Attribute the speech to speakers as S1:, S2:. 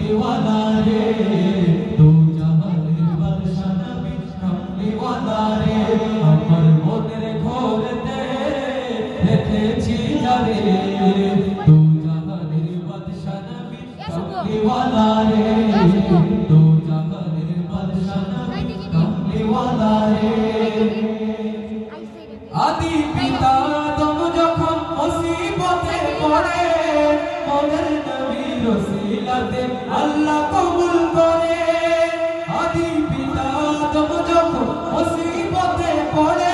S1: कमली वाला रे दो जहानेर बादशाह नबी कमली वाला रे अमर मोनेर घोरेते रेखेछि जारे दो जहानेर बादशाह नबी कमली वाला रे दो जहानेर बादशाह नबी कमली वाला रे आदि पिता तुम जखन मुसीबते पड़े मोদের নবীর ওসিলাতে আল্লাহ কবুল করে আদি পিতা তুম যখন মুসিবতে পড়ে